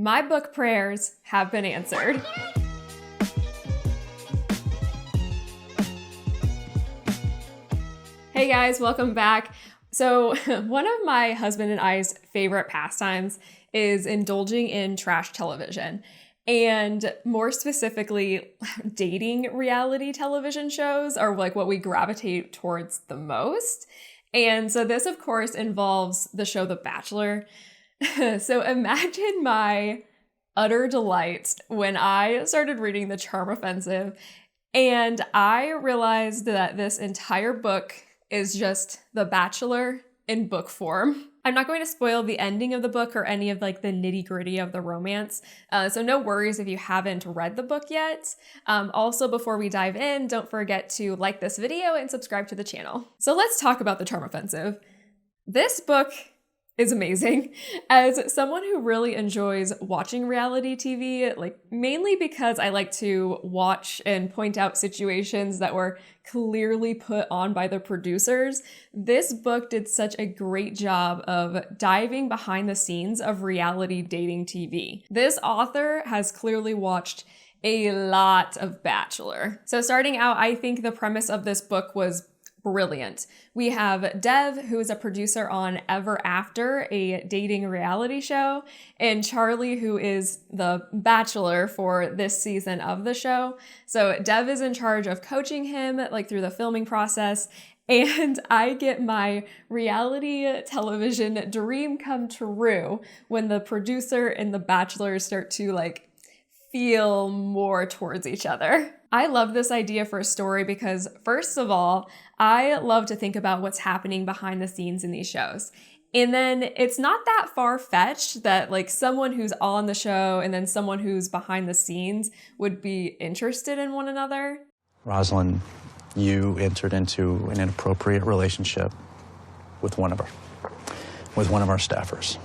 My book prayers have been answered. Hey guys, welcome back. So one of my husband and I's favorite pastimes is indulging in trash television, and more specifically, dating reality television shows are like what we gravitate towards the most. And so this, of course, involves the show The Bachelor. So imagine my utter delight when I started reading The Charm Offensive and I realized that this entire book is just The Bachelor in book form. I'm not going to spoil the ending of the book or any of like the nitty-gritty of the romance, so no worries if you haven't read the book yet. Also, before we dive in, don't forget to like this video and subscribe to the channel. So let's talk about The Charm Offensive. This book is amazing. As someone who really enjoys watching reality TV, like mainly because I like to watch and point out situations that were clearly put on by the producers, this book did such a great job of diving behind the scenes of reality dating TV. This author has clearly watched a lot of Bachelor. So starting out, I think the premise of this book was brilliant. We have Dev, who is a producer on Ever After, a dating reality show, and Charlie, who is the bachelor for this season of the show. So Dev is in charge of coaching him like through the filming process, and I get my reality television dream come true when the producer and the bachelor start to like feel more towards each other. I love this idea for a story because, first of all, I love to think about what's happening behind the scenes in these shows. And then it's not that far-fetched that like someone who's on the show and then someone who's behind the scenes would be interested in one another. Rosalind, you entered into an inappropriate relationship with one of our staffers.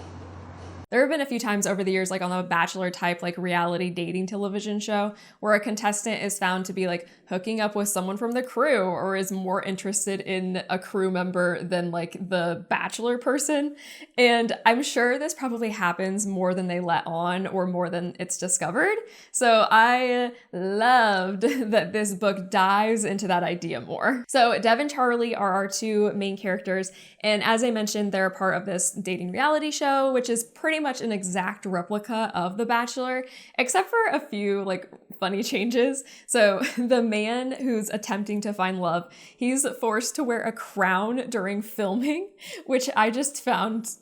There have been a few times over the years, like on the Bachelor type, like reality dating television show, where a contestant is found to be like hooking up with someone from the crew or is more interested in a crew member than like the Bachelor person. And I'm sure this probably happens more than they let on or more than it's discovered. So I loved that this book dives into that idea more. So Dev and Charlie are our two main characters. And as I mentioned, they're a part of this dating reality show, which is pretty much an exact replica of The Bachelor, except for a few like funny changes. So the man who's attempting to find love, he's forced to wear a crown during filming, which I just found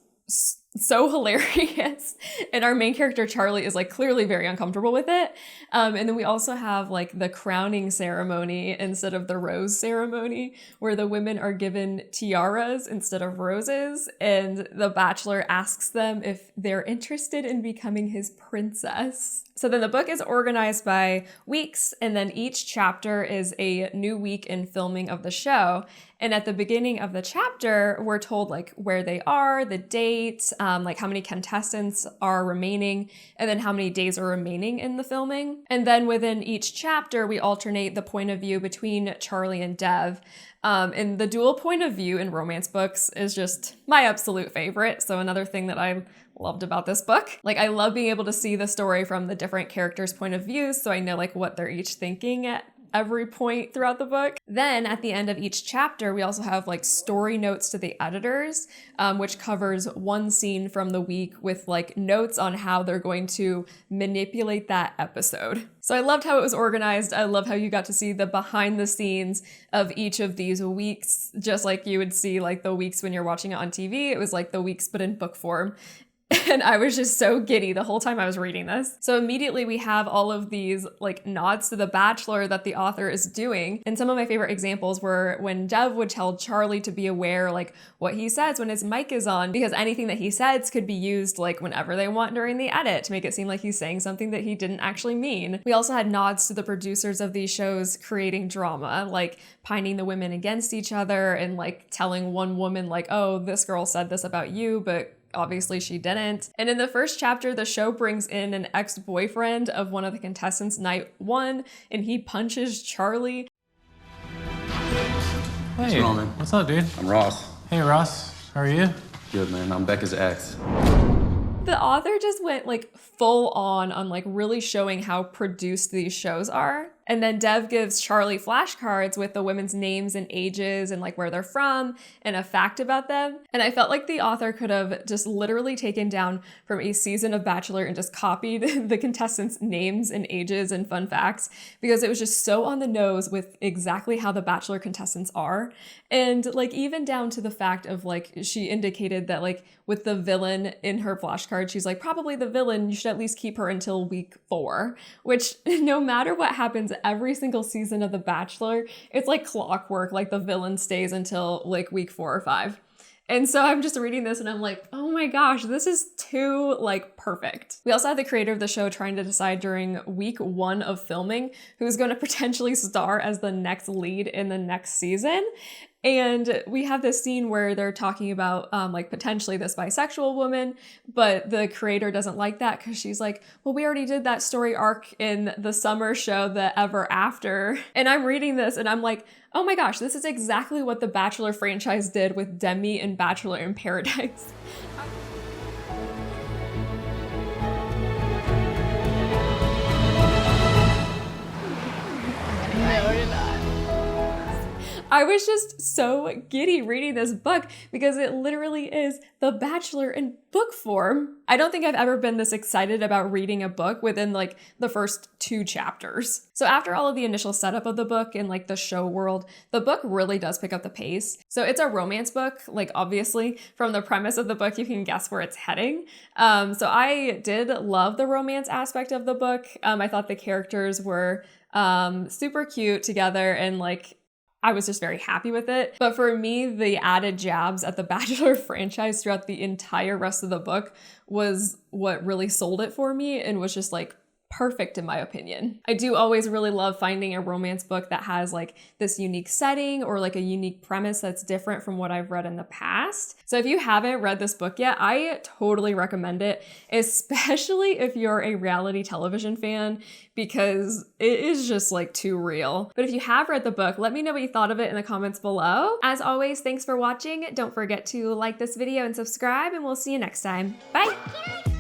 so hilarious. And our main character, Charlie, is like clearly very uncomfortable with it. And then we also have like the crowning ceremony instead of the rose ceremony, where the women are given tiaras instead of roses. And the bachelor asks them if they're interested in becoming his princess. So then the book is organized by weeks, and then each chapter is a new week in filming of the show. And at the beginning of the chapter, we're told like where they are, the date, like how many contestants are remaining, and then how many days are remaining in the filming. And then within each chapter, we alternate the point of view between Charlie and Dev. And the dual point of view in romance books is just my absolute favorite. So another thing that I loved about this book. Like I love being able to see the story from the different characters' point of views, so I know like what they're each thinking at every point throughout the book. Then at the end of each chapter, we also have like story notes to the editors, which covers one scene from the week with like notes on how they're going to manipulate that episode. So I loved how it was organized. I love how you got to see the behind the scenes of each of these weeks, just like you would see like the weeks when you're watching it on TV. It was like the weeks, but in book form. And I was just so giddy the whole time I was reading this. So immediately we have all of these like nods to The Bachelor that the author is doing. And some of my favorite examples were when Dev would tell Charlie to be aware like what he says when his mic is on, because anything that he says could be used like whenever they want during the edit to make it seem like he's saying something that he didn't actually mean. We also had nods to the producers of these shows creating drama, like pining the women against each other and like telling one woman like, oh, this girl said this about you, but obviously she didn't. And in the first chapter, the show brings in an ex-boyfriend of one of the contestants night one, and he punches Charlie. Hey, what's going on, man? What's up, dude? I'm Ross. Hey, Ross. How are you? Good, man. I'm Becca's ex. The author just went like full on like really showing how produced these shows are. And then Dev gives Charlie flashcards with the women's names and ages and like where they're from and a fact about them. And I felt like the author could have just literally taken down from a season of Bachelor and just copied the contestants' names and ages and fun facts, because it was just so on the nose with exactly how the Bachelor contestants are. And like even down to the fact of like she indicated that like with the villain in her flashcard, she's like, probably the villain, you should at least keep her until week 4, which no matter what happens every single season of The Bachelor, it's like clockwork, like the villain stays until like week 4 or 5. And so I'm just reading this and I'm like, oh my gosh, this is too like perfect. We also had the creator of the show trying to decide during week 1 of filming who's going to potentially star as the next lead in the next season. And we have this scene where they're talking about like potentially this bisexual woman, but the creator doesn't like that because she's like, well, we already did that story arc in the summer show, The Ever After. And I'm reading this and I'm like, oh my gosh, this is exactly what the Bachelor franchise did with Demi and Bachelor in Paradise. No, you're not. I was just so giddy reading this book because it literally is The Bachelor in book form. I don't think I've ever been this excited about reading a book within like the first 2 chapters. So after all of the initial setup of the book and like the show world, the book really does pick up the pace. So it's a romance book, like obviously from the premise of the book, you can guess where it's heading. So I did love the romance aspect of the book. I thought the characters were super cute together and like I was just very happy with it. But for me, the added jabs at the Bachelor franchise throughout the entire rest of the book was what really sold it for me and was just like perfect in my opinion. I do always really love finding a romance book that has like this unique setting or like a unique premise that's different from what I've read in the past. So if you haven't read this book yet, I totally recommend it, especially if you're a reality television fan, because it is just like too real. But if you have read the book, let me know what you thought of it in the comments below. As always, thanks for watching. Don't forget to like this video and subscribe, and we'll see you next time. Bye!